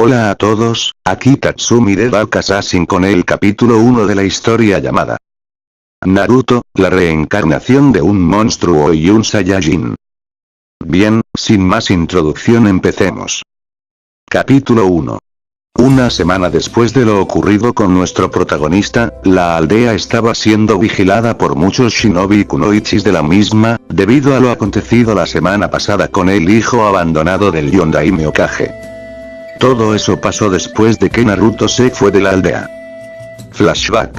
Hola a todos, aquí Tatsumi de Dark Assassin con el capítulo 1 de la historia llamada Naruto, la reencarnación de un monstruo y un Saiyajin. Bien, sin más introducción empecemos. Capítulo 1. Una semana después de lo ocurrido con nuestro protagonista, la aldea estaba siendo vigilada por muchos shinobi kunoichis de la misma, debido a lo acontecido la semana pasada con el hijo abandonado del Yondaime Hokage. Todo eso pasó después de que Naruto se fue de la aldea. Flashback.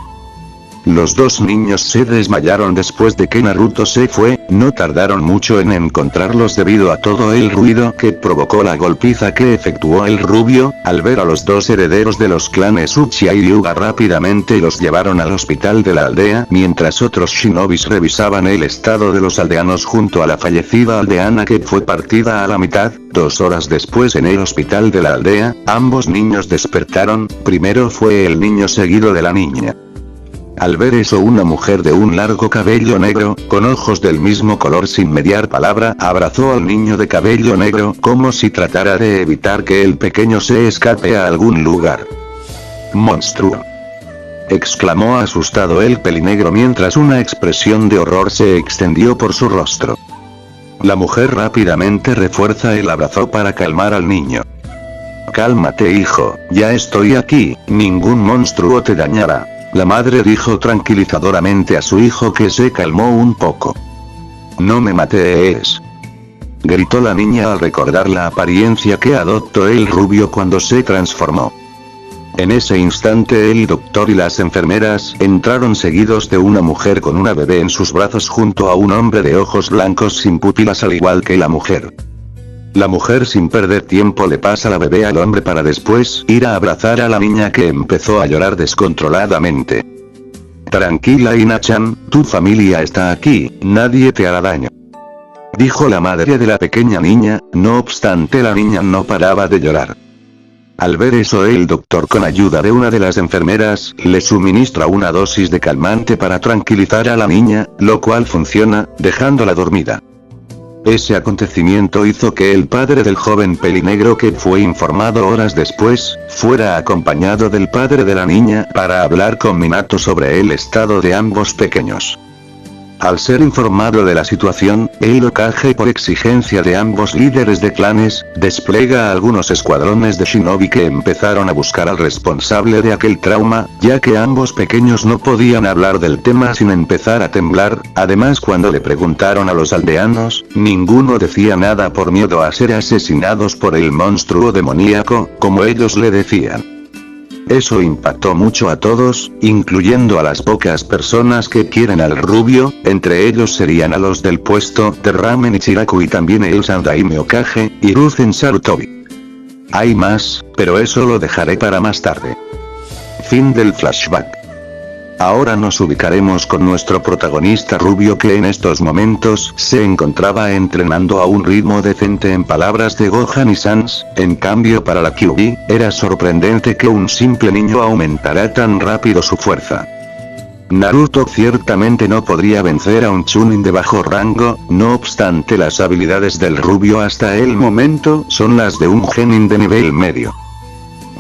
Los dos niños se desmayaron después de que Naruto se fue, no tardaron mucho en encontrarlos debido a todo el ruido que provocó la golpiza que efectuó el rubio, al ver a los dos herederos de los clanes Uchiha y Hyuga rápidamente los llevaron al hospital de la aldea mientras otros shinobis revisaban el estado de los aldeanos junto a la fallecida aldeana que fue partida a la mitad. 2 horas después en el hospital de la aldea, ambos niños despertaron, primero fue el niño seguido de la niña. Al ver eso una mujer de un largo cabello negro, con ojos del mismo color sin mediar palabra, abrazó al niño de cabello negro como si tratara de evitar que el pequeño se escape a algún lugar. ¡Monstruo!, exclamó asustado el pelinegro mientras una expresión de horror se extendió por su rostro. La mujer rápidamente refuerza el abrazo para calmar al niño. Cálmate hijo, ya estoy aquí, ningún monstruo te dañará. La madre dijo tranquilizadoramente a su hijo que se calmó un poco. No me mates, gritó la niña al recordar la apariencia que adoptó el rubio cuando se transformó. En ese instante el doctor y las enfermeras entraron seguidos de una mujer con una bebé en sus brazos junto a un hombre de ojos blancos sin pupilas al igual que la mujer. La mujer sin perder tiempo le pasa la bebé al hombre para después ir a abrazar a la niña que empezó a llorar descontroladamente. Tranquila Ina-chan, tu familia está aquí, nadie te hará daño, dijo la madre de la pequeña niña, no obstante la niña no paraba de llorar. Al ver eso el doctor con ayuda de una de las enfermeras, le suministra una dosis de calmante para tranquilizar a la niña, lo cual funciona, dejándola dormida. Ese acontecimiento hizo que el padre del joven pelinegro que fue informado horas después, fuera acompañado del padre de la niña para hablar con Minato sobre el estado de ambos pequeños. Al ser informado de la situación, el Hokage por exigencia de ambos líderes de clanes, despliega algunos escuadrones de shinobi que empezaron a buscar al responsable de aquel trauma, ya que ambos pequeños no podían hablar del tema sin empezar a temblar. Además cuando le preguntaron a los aldeanos, ninguno decía nada por miedo a ser asesinados por el monstruo demoníaco, como ellos le decían. Eso impactó mucho a todos, incluyendo a las pocas personas que quieren al rubio, entre ellos serían a los del puesto de ramen Ichiraku y también el Sandaime Hokage, Hiruzen Sarutobi. Hay más, pero eso lo dejaré para más tarde. Fin del flashback. Ahora nos ubicaremos con nuestro protagonista rubio que en estos momentos se encontraba entrenando a un ritmo decente en palabras de Gohan y Sans. En cambio para la Kyuubi, era sorprendente que un simple niño aumentara tan rápido su fuerza. Naruto ciertamente no podría vencer a un Chunin de bajo rango, no obstante las habilidades del rubio hasta el momento son las de un genin de nivel medio.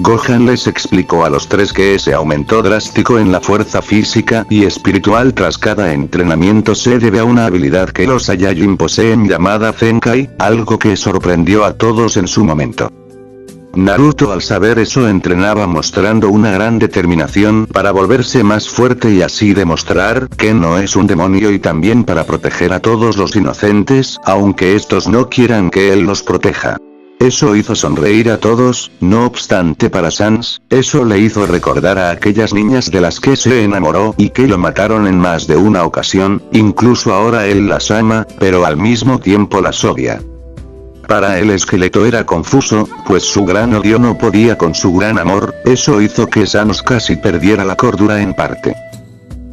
Gohan les explicó a los tres que ese aumento drástico en la fuerza física y espiritual tras cada entrenamiento se debe a una habilidad que los Saiyajin poseen llamada Zenkai, algo que sorprendió a todos en su momento. Naruto al saber eso entrenaba mostrando una gran determinación para volverse más fuerte y así demostrar que no es un demonio y también para proteger a todos los inocentes, aunque estos no quieran que él los proteja. Eso hizo sonreír a todos, no obstante para Sans, eso le hizo recordar a aquellas niñas de las que se enamoró y que lo mataron en más de una ocasión, incluso ahora él las ama, pero al mismo tiempo las odia. Para el esqueleto era confuso, pues su gran odio no podía con su gran amor, eso hizo que Sans casi perdiera la cordura en parte.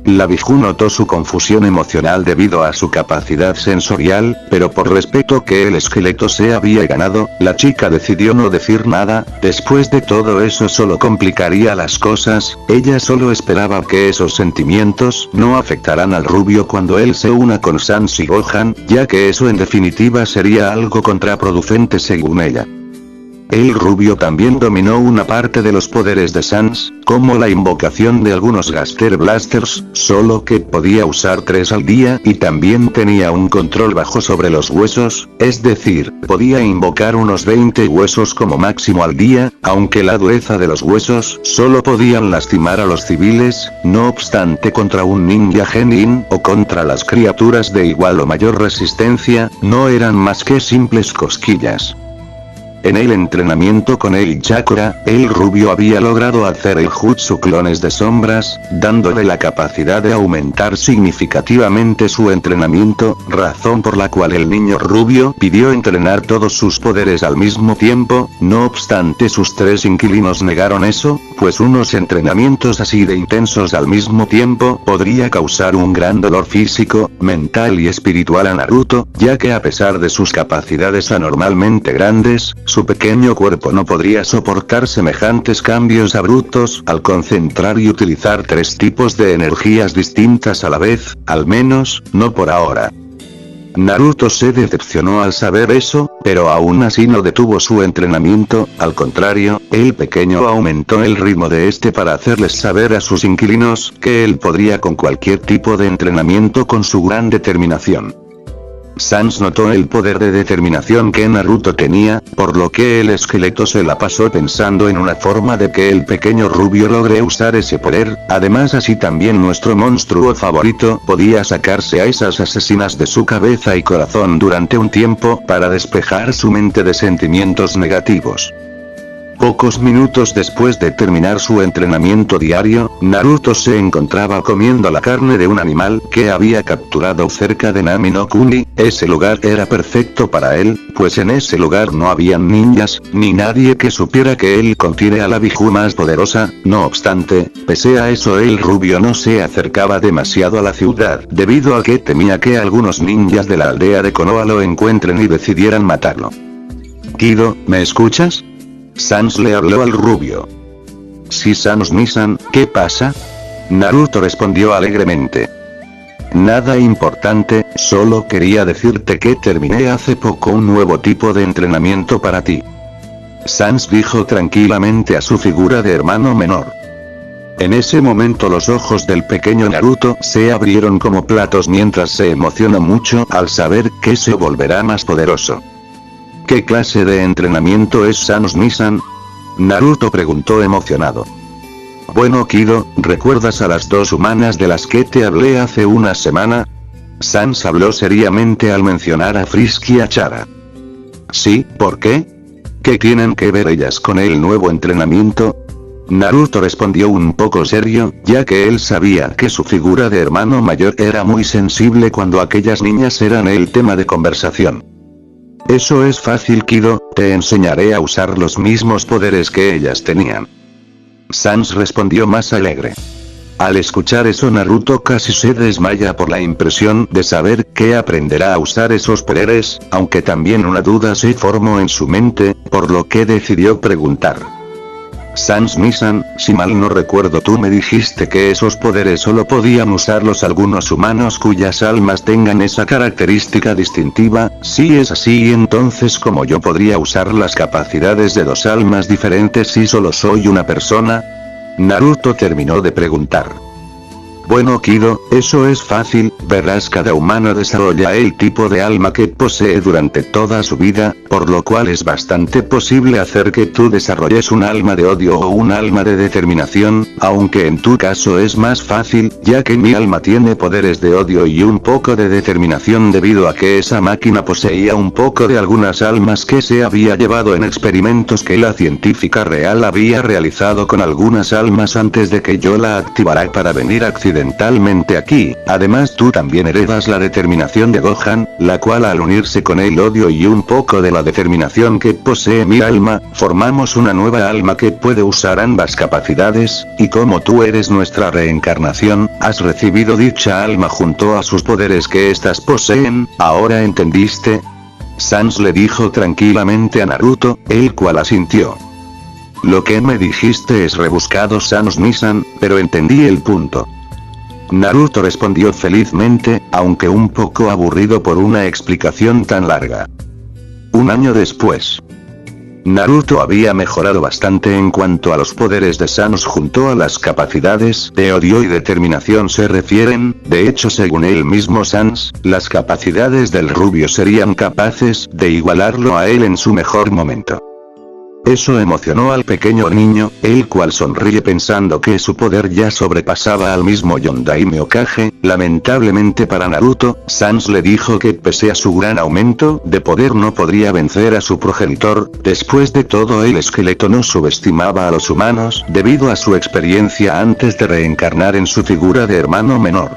La Biju notó su confusión emocional debido a su capacidad sensorial, pero por respeto que el esqueleto se había ganado, la chica decidió no decir nada. Después de todo eso solo complicaría las cosas, ella solo esperaba que esos sentimientos no afectaran al rubio cuando él se una con Sans y Gohan, ya que eso en definitiva sería algo contraproducente según ella. el rubio también dominó una parte de los poderes de Sans, como la invocación de algunos Gaster Blasters, solo que podía usar 3 al día y también tenía un control bajo sobre los huesos, es decir, podía invocar unos 20 huesos como máximo al día, aunque la dureza de los huesos solo podían lastimar a los civiles, no obstante contra un ninja genin o contra las criaturas de igual o mayor resistencia, no eran más que simples cosquillas. En el entrenamiento con el chakra, el rubio había logrado hacer el jutsu clones de sombras, dándole la capacidad de aumentar significativamente su entrenamiento, razón por la cual el niño rubio pidió entrenar todos sus poderes al mismo tiempo, no obstante sus 3 inquilinos negaron eso, pues unos entrenamientos así de intensos al mismo tiempo podría causar un gran dolor físico, mental y espiritual a Naruto, ya que a pesar de sus capacidades anormalmente grandes, su pequeño cuerpo no podría soportar semejantes cambios abruptos al concentrar y utilizar 3 tipos de energías distintas a la vez, al menos, no por ahora. Naruto se decepcionó al saber eso, pero aún así no detuvo su entrenamiento, al contrario, el pequeño aumentó el ritmo de este para hacerles saber a sus inquilinos que él podría con cualquier tipo de entrenamiento con su gran determinación. Sans notó el poder de determinación que Naruto tenía, por lo que el esqueleto se la pasó pensando en una forma de que el pequeño rubio logre usar ese poder, además así también nuestro monstruo favorito podía sacarse a esas asesinas de su cabeza y corazón durante un tiempo para despejar su mente de sentimientos negativos. Pocos minutos después de terminar su entrenamiento diario, Naruto se encontraba comiendo la carne de un animal que había capturado cerca de Nami no Kuni. Ese lugar era perfecto para él, pues en ese lugar no habían ninjas, ni nadie que supiera que él contiene a la Biju más poderosa. No obstante, pese a eso el rubio no se acercaba demasiado a la ciudad, debido a que temía que algunos ninjas de la aldea de Konoha lo encuentren y decidieran matarlo. Kido, ¿me escuchas? Sans le habló al rubio. Sí, Sans Misan, ¿qué pasa? Naruto respondió alegremente. Nada importante, solo quería decirte que terminé hace poco un nuevo tipo de entrenamiento para ti. Sans dijo tranquilamente a su figura de hermano menor. En ese momento los ojos del pequeño Naruto se abrieron como platos mientras se emocionó mucho al saber que se volverá más poderoso. ¿Qué clase de entrenamiento es Sans Misan? Naruto preguntó emocionado. Bueno Kido, ¿recuerdas a las 2 humanas de las que te hablé hace una semana? Sans habló seriamente al mencionar a Frisky y a Chara. Sí, ¿por qué? ¿Qué tienen que ver ellas con el nuevo entrenamiento? Naruto respondió un poco serio, ya que él sabía que su figura de hermano mayor era muy sensible cuando aquellas niñas eran el tema de conversación. Eso es fácil Kido, te enseñaré a usar los mismos poderes que ellas tenían. Sans respondió más alegre. Al escuchar eso Naruto casi se desmaya por la impresión de saber que aprenderá a usar esos poderes, aunque también una duda se formó en su mente, por lo que decidió preguntar. Sans Misan, si mal no recuerdo tú me dijiste que esos poderes solo podían usarlos algunos humanos cuyas almas tengan esa característica distintiva. Si es así, entonces ¿cómo yo podría usar las capacidades de 2 almas diferentes si solo soy una persona? Naruto terminó de preguntar. Bueno Kido, eso es fácil, verás cada humano desarrolla el tipo de alma que posee durante toda su vida, por lo cual es bastante posible hacer que tú desarrolles un alma de odio o un alma de determinación, aunque en tu caso es más fácil, ya que mi alma tiene poderes de odio y un poco de determinación debido a que esa máquina poseía un poco de algunas almas que se había llevado en experimentos que la científica real había realizado con algunas almas antes de que yo la activara para venir accidentalmente aquí. Además tú también heredas la determinación de Gohan, la cual al unirse con el odio y un poco de la determinación que posee mi alma, formamos una nueva alma que puede usar ambas capacidades, y como tú eres nuestra reencarnación, has recibido dicha alma junto a sus poderes que éstas poseen. ¿Ahora entendiste? Sans le dijo tranquilamente a Naruto, el cual asintió. Lo que me dijiste es rebuscado Sans Misan, pero entendí el punto. Naruto respondió felizmente, aunque un poco aburrido por una explicación tan larga. Un año después. Naruto había mejorado bastante en cuanto a los poderes de Sans junto a las capacidades de odio y determinación se refieren. De hecho, según él mismo Sans, las capacidades del rubio serían capaces de igualarlo a él en su mejor momento. Eso emocionó al pequeño niño, el cual sonríe pensando que su poder ya sobrepasaba al mismo Yondaime Hokage. Lamentablemente para Naruto, Sans le dijo que pese a su gran aumento de poder no podría vencer a su progenitor. Después de todo, el esqueleto no subestimaba a los humanos debido a su experiencia antes de reencarnar en su figura de hermano menor.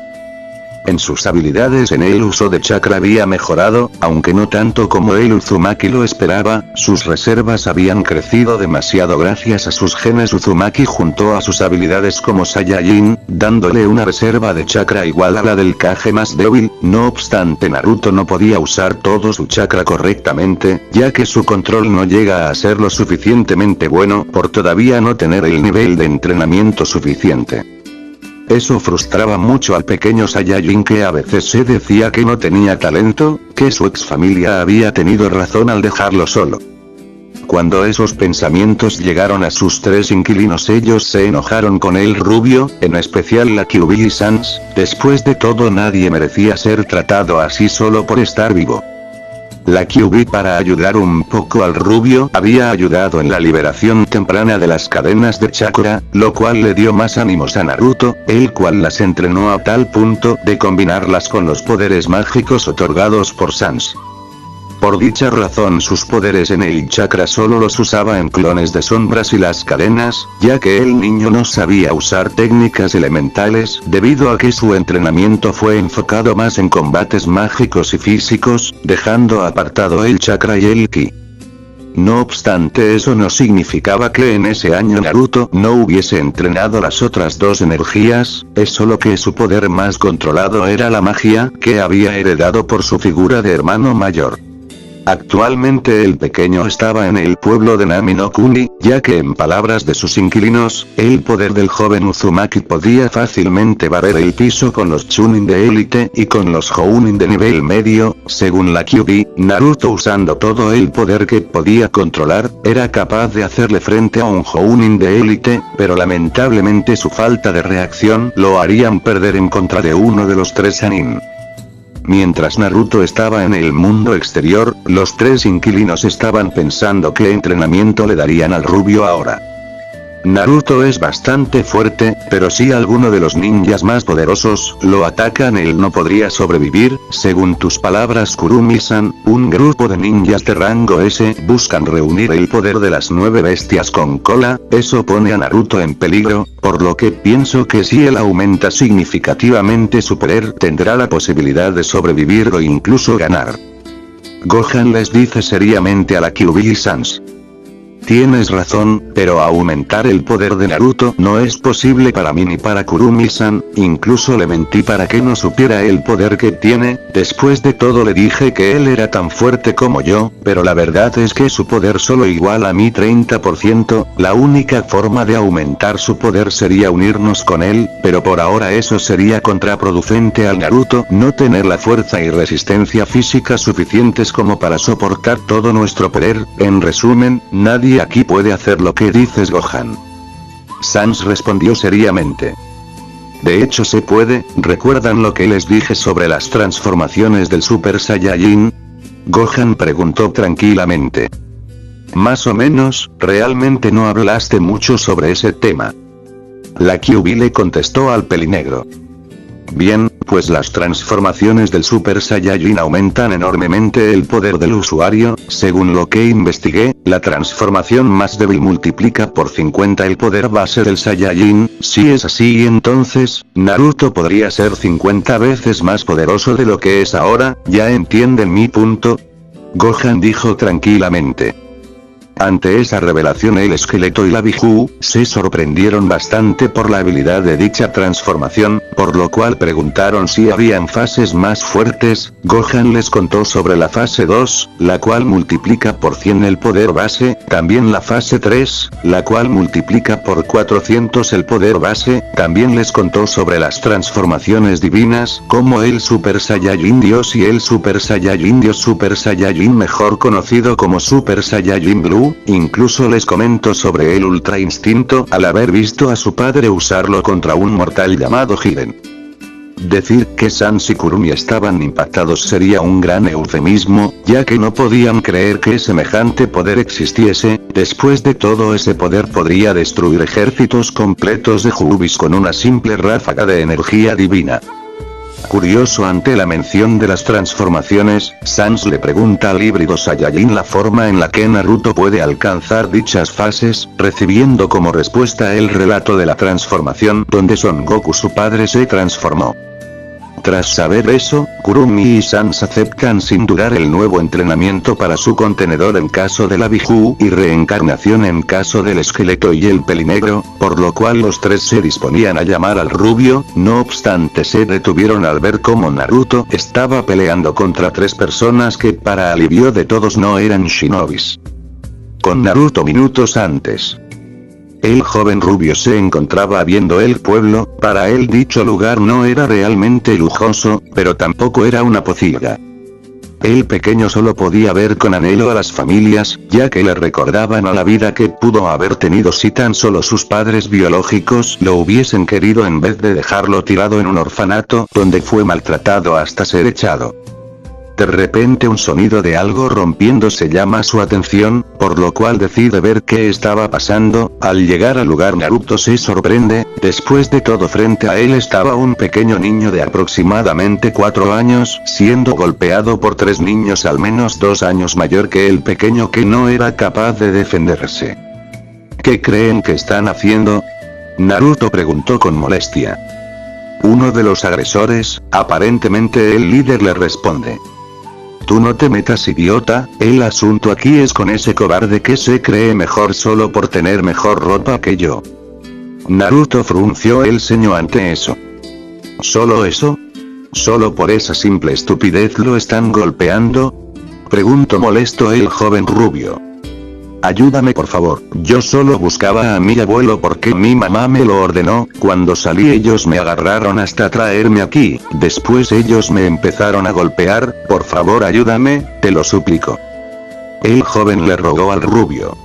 En sus habilidades en el uso de chakra había mejorado, aunque no tanto como el Uzumaki lo esperaba. Sus reservas habían crecido demasiado gracias a sus genes Uzumaki junto a sus habilidades como Saiyajin, dándole una reserva de chakra igual a la del Kage más débil. No obstante, Naruto no podía usar todo su chakra correctamente, ya que su control no llega a ser lo suficientemente bueno por todavía no tener el nivel de entrenamiento suficiente. Eso frustraba mucho al pequeño Saiyajin, que a veces se decía que no tenía talento, que su ex familia había tenido razón al dejarlo solo. Cuando esos pensamientos llegaron a sus tres inquilinos, ellos se enojaron con el rubio, en especial la Kyuubi y Sans. Después de todo, nadie merecía ser tratado así solo por estar vivo. La Kyuubi, para ayudar un poco al rubio, había ayudado en la liberación temprana de las cadenas de chakra, lo cual le dio más ánimos a Naruto, el cual las entrenó a tal punto de combinarlas con los poderes mágicos otorgados por Sans. Por dicha razón, sus poderes en el chakra solo los usaba en clones de sombras y las cadenas, ya que el niño no sabía usar técnicas elementales debido a que su entrenamiento fue enfocado más en combates mágicos y físicos, dejando apartado el chakra y el ki. No obstante, eso no significaba que en ese año Naruto no hubiese entrenado las otras dos energías, es solo que su poder más controlado era la magia, que había heredado por su figura de hermano mayor. Actualmente el pequeño estaba en el pueblo de Nami no Kuni, ya que en palabras de sus inquilinos, el poder del joven Uzumaki podía fácilmente barrer el piso con los Chunin de élite y con los Jounin de nivel medio. Según la Kyuubi, Naruto, usando todo el poder que podía controlar, era capaz de hacerle frente a un Jounin de élite, pero lamentablemente su falta de reacción lo harían perder en contra de uno de los tres Sannin. Mientras Naruto estaba en el mundo exterior, los tres inquilinos estaban pensando qué entrenamiento le darían al rubio ahora. Naruto es bastante fuerte, pero si alguno de los ninjas más poderosos lo atacan, él no podría sobrevivir. Según tus palabras, Kurumi-san, un grupo de ninjas de rango S buscan reunir el poder de las 9 bestias con cola. Eso pone a Naruto en peligro, por lo que pienso que si él aumenta significativamente su poder, tendrá la posibilidad de sobrevivir o incluso ganar. Gohan les dice seriamente a la Kyuubi y Sans. Tienes razón, pero aumentar el poder de Naruto no es posible para mí ni para Kurumi-san. Incluso le mentí para que no supiera el poder que tiene. Después de todo, le dije que él era tan fuerte como yo, pero la verdad es que su poder solo iguala a mi 30%. La única forma de aumentar su poder sería unirnos con él, pero por ahora eso sería contraproducente al Naruto no tener la fuerza y resistencia física suficientes como para soportar todo nuestro poder. En resumen, nadie aquí puede hacer lo que dices, Gohan. Sans respondió seriamente. De hecho se puede. ¿Recuerdan lo que les dije sobre las transformaciones del Super Saiyajin? Gohan preguntó tranquilamente. Más o menos, realmente no hablaste mucho sobre ese tema. La Kyuubi le contestó al pelinegro. Bien, pues las transformaciones del Super Saiyajin aumentan enormemente el poder del usuario. Según lo que investigué, la transformación más débil multiplica por 50 el poder base del Saiyajin. Si es así, entonces, Naruto podría ser 50 veces más poderoso de lo que es ahora. ¿Ya entienden mi punto? Gohan dijo tranquilamente. Ante esa revelación, el esqueleto y la Biju se sorprendieron bastante por la habilidad de dicha transformación, por lo cual preguntaron si habían fases más fuertes. Gohan les contó sobre la fase 2, la cual multiplica por 100 el poder base, también la fase 3, la cual multiplica por 400 el poder base, también les contó sobre las transformaciones divinas, como el Super Saiyajin Dios y el Super Saiyajin Dios Super Saiyajin, mejor conocido como Super Saiyajin Blue. incluso les comentó sobre el ultra instinto al haber visto a su padre usarlo contra un mortal llamado Jiren. Decir que Sans y Kurumi estaban impactados sería un gran eufemismo, ya que no podían creer que semejante poder existiese. Después de todo, ese poder podría destruir ejércitos completos de Jubis con una simple ráfaga de energía divina. Curioso ante la mención de las transformaciones, Sans le pregunta al híbrido Saiyajin la forma en la que Naruto puede alcanzar dichas fases, recibiendo como respuesta el relato de la transformación donde Son Goku su padre se transformó. Tras saber eso, Kurumi y Sans aceptan sin dudar el nuevo entrenamiento para su contenedor en caso de la Biju y reencarnación en caso del esqueleto y el pelinegro, por lo cual los tres se disponían a llamar al rubio. No obstante, se detuvieron al ver cómo Naruto estaba peleando contra tres personas que para alivio de todos no eran shinobis. Con Naruto minutos antes, el joven rubio se encontraba viendo el pueblo. Para él dicho lugar no era realmente lujoso, pero tampoco era una pocilga. El pequeño solo podía ver con anhelo a las familias, ya que le recordaban a la vida que pudo haber tenido si tan solo sus padres biológicos lo hubiesen querido en vez de dejarlo tirado en un orfanato, donde fue maltratado hasta ser echado. De repente un sonido de algo rompiéndose llama su atención, por lo cual decide ver qué estaba pasando. Al llegar al lugar, Naruto se sorprende. Después de todo, frente a él estaba un pequeño niño de aproximadamente 4 años, siendo golpeado por 3 niños al menos 2 años mayor que el pequeño, que no era capaz de defenderse. ¿Qué creen que están haciendo?, Naruto preguntó con molestia. Uno de los agresores, aparentemente el líder, le responde: Tú no te metas, idiota, el asunto aquí es con ese cobarde que se cree mejor solo por tener mejor ropa que yo. Naruto frunció el ceño ante eso. ¿Solo eso? ¿Solo por esa simple estupidez lo están golpeando?, preguntó molesto el joven rubio. Ayúdame por favor, yo solo buscaba a mi abuelo porque mi mamá me lo ordenó. Cuando salí ellos me agarraron hasta traerme aquí, después ellos me empezaron a golpear. Por favor ayúdame, te lo suplico. El joven le rogó al rubio.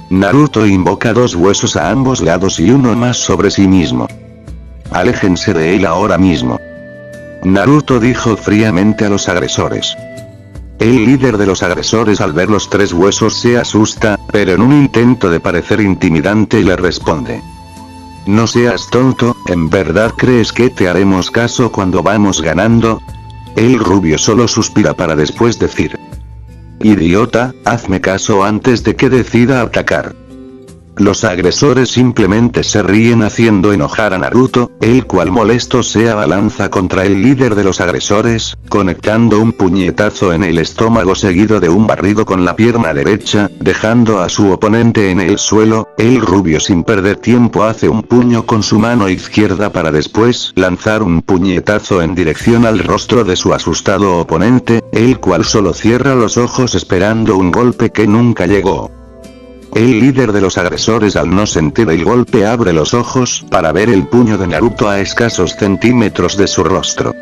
Naruto invoca 2 huesos a ambos lados y uno más sobre sí mismo. Aléjense de él ahora mismo, Naruto dijo fríamente a los agresores. El líder de los agresores, al ver los 3 huesos, se asusta, pero en un intento de parecer intimidante le responde: No seas tonto, ¿en verdad crees que te haremos caso cuando vamos ganando? El rubio solo suspira para después decir: Idiota, hazme caso antes de que decida atacar. Los agresores simplemente se ríen haciendo enojar a Naruto, el cual molesto se abalanza contra el líder de los agresores, conectando un puñetazo en el estómago seguido de un barrido con la pierna derecha, dejando a su oponente en el suelo. El rubio, sin perder tiempo, hace un puño con su mano izquierda para después lanzar un puñetazo en dirección al rostro de su asustado oponente, el cual solo cierra los ojos esperando un golpe que nunca llegó. El líder de los agresores, al no sentir el golpe, abre los ojos para ver el puño de Naruto a escasos centímetros de su rostro.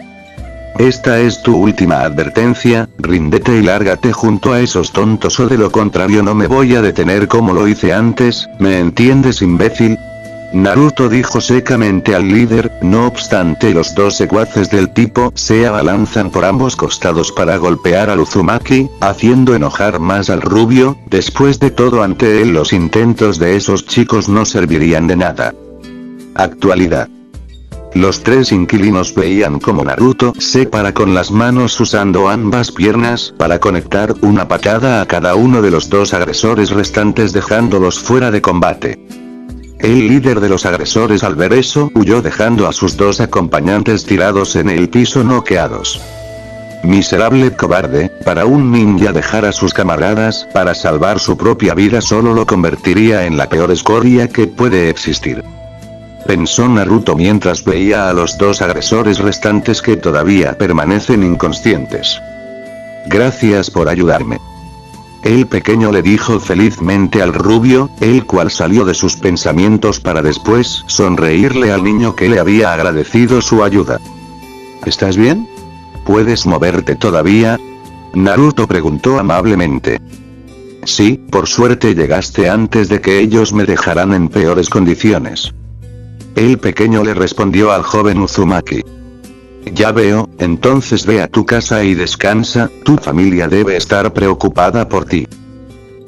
Esta es tu última advertencia, ríndete y lárgate junto a esos tontos, o de lo contrario no me voy a detener como lo hice antes, ¿me entiendes, imbécil? Naruto dijo secamente al líder. No obstante, los 2 secuaces del tipo se abalanzan por ambos costados para golpear al Uzumaki, haciendo enojar más al rubio. Después de todo, ante él los intentos de esos chicos no servirían de nada. Actualidad. Los 3 inquilinos veían como Naruto se para con las manos usando ambas piernas para conectar una patada a cada uno de los 2 agresores restantes, dejándolos fuera de combate. El líder de los agresores, al ver eso, huyó dejando a sus 2 acompañantes tirados en el piso noqueados. Miserable cobarde, para un ninja dejar a sus camaradas para salvar su propia vida solo lo convertiría en la peor escoria que puede existir, pensó Naruto mientras veía a los 2 agresores restantes que todavía permanecen inconscientes. Gracias por ayudarme, el pequeño le dijo felizmente al rubio, el cual salió de sus pensamientos para después sonreírle al niño que le había agradecido su ayuda. ¿Estás bien? ¿Puedes moverte todavía?, Naruto preguntó amablemente. Sí, por suerte llegaste antes de que ellos me dejaran en peores condiciones. El pequeño le respondió al joven Uzumaki. Ya veo, entonces ve a tu casa y descansa, tu familia debe estar preocupada por ti.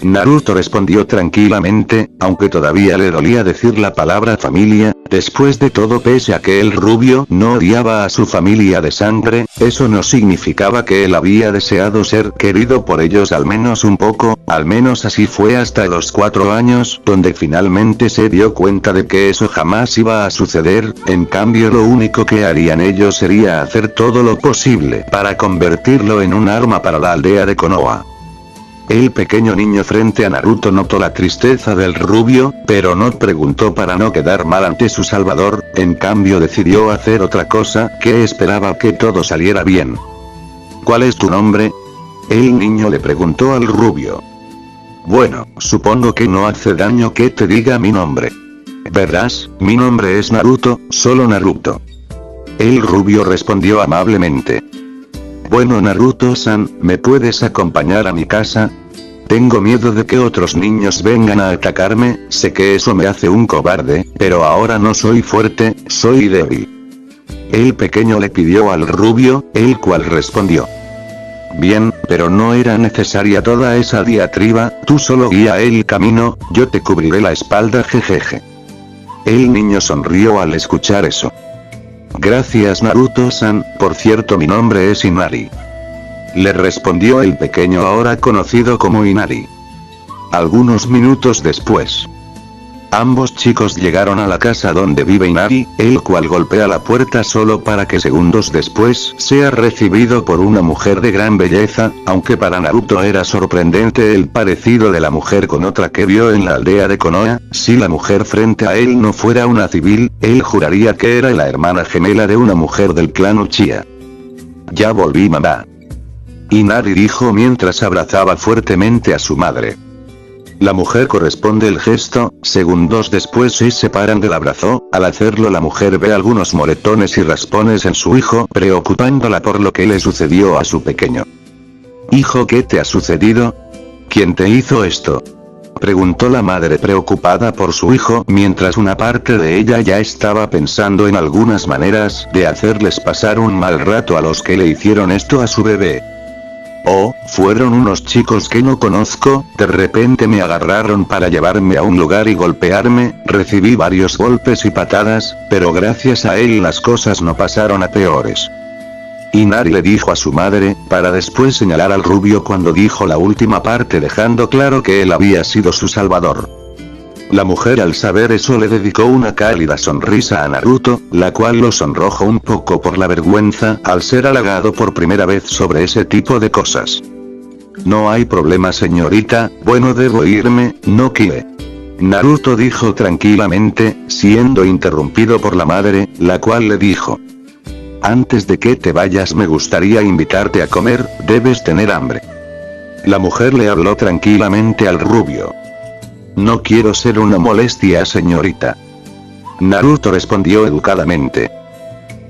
Naruto respondió tranquilamente, aunque todavía le dolía decir la palabra familia. Después de todo, pese a que el rubio no odiaba a su familia de sangre, eso no significaba que él había deseado ser querido por ellos al menos un poco, al menos así fue hasta los 4 años, donde finalmente se dio cuenta de que eso jamás iba a suceder. En cambio, lo único que harían ellos sería hacer todo lo posible para convertirlo en un arma para la aldea de Konoha. El pequeño niño frente a Naruto notó la tristeza del rubio, pero no preguntó para no quedar mal ante su salvador, en cambio decidió hacer otra cosa, que esperaba que todo saliera bien. ¿Cuál es tu nombre? El niño le preguntó al rubio. Bueno, supongo que no hace daño que te diga mi nombre. Verás, mi nombre es Naruto, solo Naruto. El rubio respondió amablemente. Bueno Naruto-san, ¿me puedes acompañar a mi casa? Tengo miedo de que otros niños vengan a atacarme, sé que eso me hace un cobarde, pero ahora no soy fuerte, soy débil. El pequeño le pidió al rubio, el cual respondió. Bien, pero no era necesaria toda esa diatriba, tú solo guía el camino, yo te cubriré la espalda jejeje. El niño sonrió al escuchar eso. Gracias Naruto-san, por cierto mi nombre es Inari. Le respondió el pequeño ahora conocido como Inari. Algunos minutos después. Ambos chicos llegaron a la casa donde vive Inari, el cual golpea la puerta solo para que segundos después sea recibido por una mujer de gran belleza, aunque para Naruto era sorprendente el parecido de la mujer con otra que vio en la aldea de Konoha. Si la mujer frente a él no fuera una civil, él juraría que era la hermana gemela de una mujer del clan Uchiha. Ya volví mamá. Inari dijo mientras abrazaba fuertemente a su madre. La mujer corresponde el gesto, segundos después se separan del abrazo, al hacerlo la mujer ve algunos moretones y raspones en su hijo preocupándola por lo que le sucedió a su pequeño. Hijo, ¿qué te ha sucedido? ¿Quién te hizo esto? Preguntó la madre preocupada por su hijo mientras una parte de ella ya estaba pensando en algunas maneras de hacerles pasar un mal rato a los que le hicieron esto a su bebé. Oh, fueron unos chicos que no conozco, de repente me agarraron para llevarme a un lugar y golpearme, recibí varios golpes y patadas, pero gracias a él las cosas no pasaron a peores. Inari le dijo a su madre, para después señalar al rubio cuando dijo la última parte dejando claro que él había sido su salvador. La mujer al saber eso le dedicó una cálida sonrisa a Naruto, la cual lo sonrojó un poco por la vergüenza al ser halagado por primera vez sobre ese tipo de cosas. No hay problema señorita, bueno debo irme, no quiere. Naruto dijo tranquilamente, siendo interrumpido por la madre, la cual le dijo. Antes de que te vayas me gustaría invitarte a comer, debes tener hambre. La mujer le habló tranquilamente al rubio. No quiero ser una molestia señorita. Naruto respondió educadamente.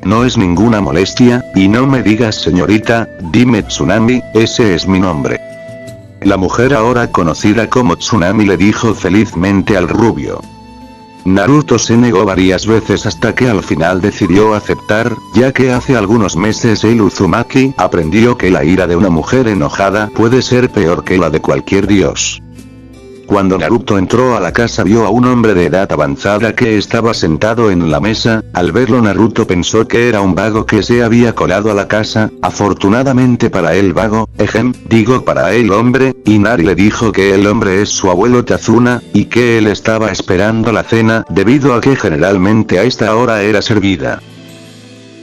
No es ninguna molestia, y no me digas señorita, dime Tsunami, ese es mi nombre. La mujer ahora conocida como Tsunami le dijo felizmente al rubio. Naruto se negó varias veces hasta que al final decidió aceptar, ya que hace algunos meses el Uzumaki aprendió que la ira de una mujer enojada puede ser peor que la de cualquier dios. Cuando Naruto entró a la casa vio a un hombre de edad avanzada que estaba sentado en la mesa, al verlo Naruto pensó que era un vago que se había colado a la casa, afortunadamente para el vago, para el hombre, Inari le dijo que el hombre es su abuelo Tazuna, y que él estaba esperando la cena, debido a que generalmente a esta hora era servida.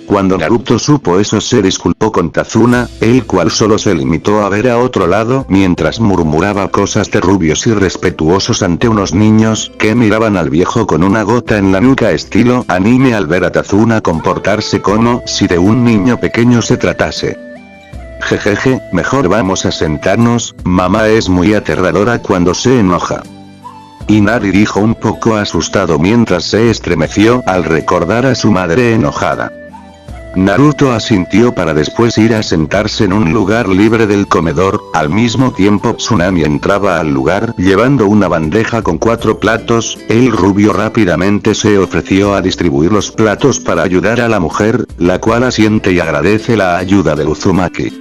Cuando Naruto supo eso se disculpó con Tazuna, el cual solo se limitó a ver a otro lado mientras murmuraba cosas de rubios irrespetuosos ante unos niños que miraban al viejo con una gota en la nuca estilo anime al ver a Tazuna comportarse como si de un niño pequeño se tratase. Jejeje, mejor vamos a sentarnos, mamá es muy aterradora cuando se enoja. Inari dijo un poco asustado mientras se estremeció al recordar a su madre enojada. Naruto asintió para después ir a sentarse en un lugar libre del comedor. Al mismo tiempo Tsunami entraba al lugar llevando una bandeja con 4 platos. El rubio rápidamente se ofreció a distribuir los platos para ayudar a la mujer, la cual asiente y agradece la ayuda de Uzumaki.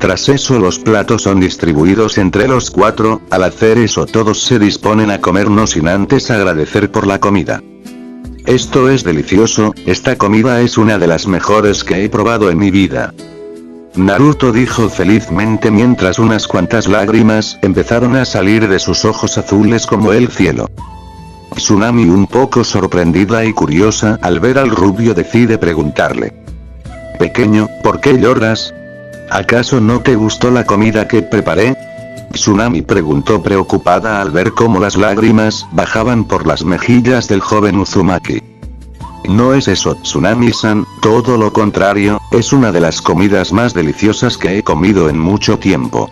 Tras eso los platos son distribuidos entre los 4, al hacer eso todos se disponen a comer no sin antes agradecer por la comida. Esto es delicioso, esta comida es una de las mejores que he probado en mi vida. Naruto dijo felizmente mientras unas cuantas lágrimas empezaron a salir de sus ojos azules como el cielo. Tsunami, un poco sorprendida y curiosa al ver al rubio, decide preguntarle: «Pequeño, ¿por qué lloras? ¿Acaso no te gustó la comida que preparé?». Tsunami preguntó preocupada al ver cómo las lágrimas bajaban por las mejillas del joven Uzumaki. «No es eso, Tsunami-san, todo lo contrario, es una de las comidas más deliciosas que he comido en mucho tiempo».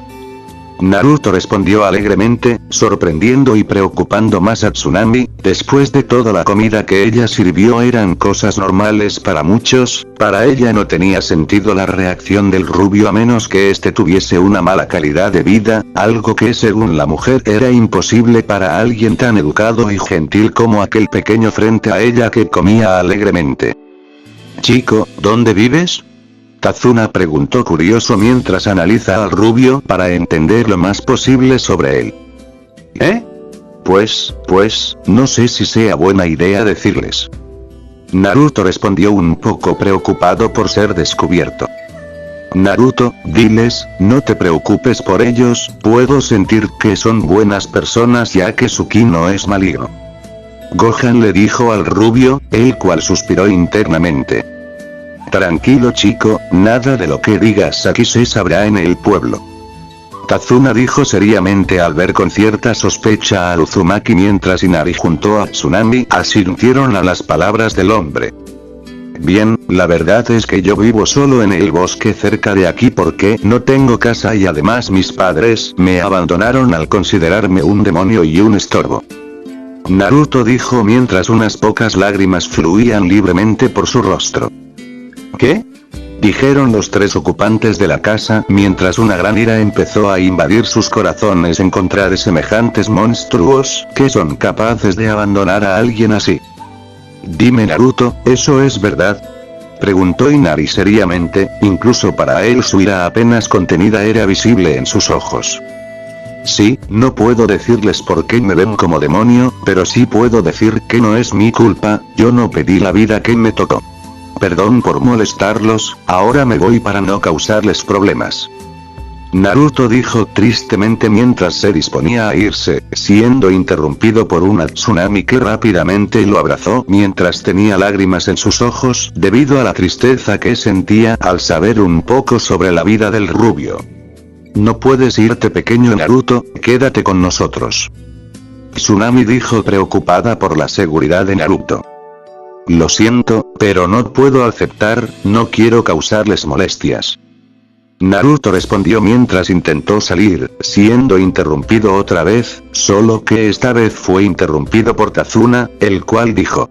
Naruto respondió alegremente, sorprendiendo y preocupando más a Tsunami. Después de toda la comida que ella sirvió eran cosas normales para muchos, para ella no tenía sentido la reacción del rubio a menos que éste tuviese una mala calidad de vida, algo que según la mujer era imposible para alguien tan educado y gentil como aquel pequeño frente a ella que comía alegremente. «Chico, ¿dónde vives?», Kazuna preguntó curioso mientras analiza al rubio para entender lo más posible sobre él. Pues, no sé si sea buena idea decirles. Naruto respondió un poco preocupado por ser descubierto. Naruto, diles, no te preocupes por ellos, puedo sentir que son buenas personas ya que su ki no es maligno. Gohan le dijo al rubio, el cual suspiró internamente. Tranquilo chico, nada de lo que digas aquí se sabrá en el pueblo. Kazuna dijo seriamente al ver con cierta sospecha a Uzumaki mientras Inari junto a Tsunami asintieron a las palabras del hombre. Bien, la verdad es que yo vivo solo en el bosque cerca de aquí porque no tengo casa y además mis padres me abandonaron al considerarme un demonio y un estorbo. Naruto dijo mientras unas pocas lágrimas fluían libremente por su rostro. ¿Qué?, dijeron los 3 ocupantes de la casa mientras una gran ira empezó a invadir sus corazones en contra de semejantes monstruos que son capaces de abandonar a alguien así. Dime Naruto, ¿eso es verdad?, preguntó Inari seriamente, incluso para él su ira apenas contenida era visible en sus ojos. Sí, no puedo decirles por qué me ven como demonio, pero sí puedo decir que no es mi culpa, yo no pedí la vida que me tocó. Perdón por molestarlos, ahora me voy para no causarles problemas. Naruto dijo tristemente mientras se disponía a irse, siendo interrumpido por una Tsunami que rápidamente lo abrazó mientras tenía lágrimas en sus ojos debido a la tristeza que sentía al saber un poco sobre la vida del rubio. No puedes irte pequeño Naruto, quédate con nosotros. Tsunami dijo preocupada por la seguridad de Naruto. Lo siento, pero no puedo aceptar, no quiero causarles molestias. Naruto respondió mientras intentó salir, siendo interrumpido otra vez, solo que esta vez fue interrumpido por Kazuna, el cual dijo: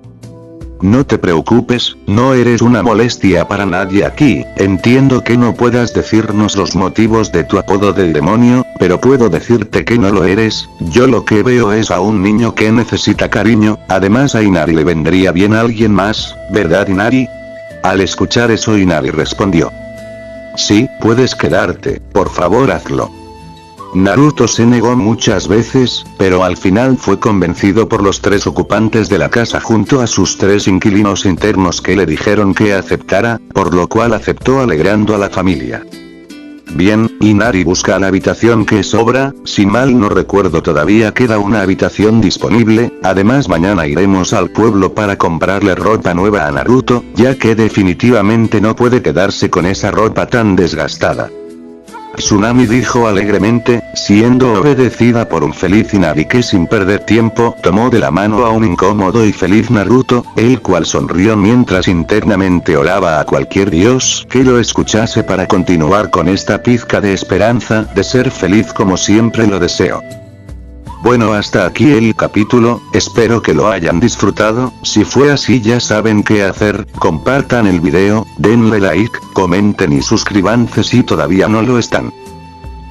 no te preocupes, no eres una molestia para nadie aquí, entiendo que no puedas decirnos los motivos de tu apodo del demonio, pero puedo decirte que no lo eres, yo lo que veo es a un niño que necesita cariño, además a Inari le vendría bien a alguien más, ¿verdad Inari? Al escuchar eso Inari respondió: sí, puedes quedarte, por favor hazlo. Naruto se negó muchas veces, pero al final fue convencido por los 3 ocupantes de la casa junto a sus 3 inquilinos internos que le dijeron que aceptara, por lo cual aceptó alegrando a la familia. Bien, Inari busca la habitación que sobra, si mal no recuerdo todavía queda una habitación disponible, además mañana iremos al pueblo para comprarle ropa nueva a Naruto, ya que definitivamente no puede quedarse con esa ropa tan desgastada. Tsunami dijo alegremente, siendo obedecida por un feliz Inari que sin perder tiempo tomó de la mano a un incómodo y feliz Naruto, el cual sonrió mientras internamente oraba a cualquier dios que lo escuchase para continuar con esta pizca de esperanza de ser feliz como siempre lo deseo. Bueno, hasta aquí el capítulo, espero que lo hayan disfrutado. Si fue así ya saben qué hacer, compartan el video, denle like, comenten y suscríbanse si todavía no lo están.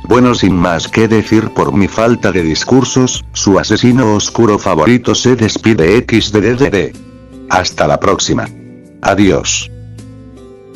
Bueno, sin más que decir por mi falta de discursos, su asesino oscuro favorito se despide XDDD. Hasta la próxima. Adiós.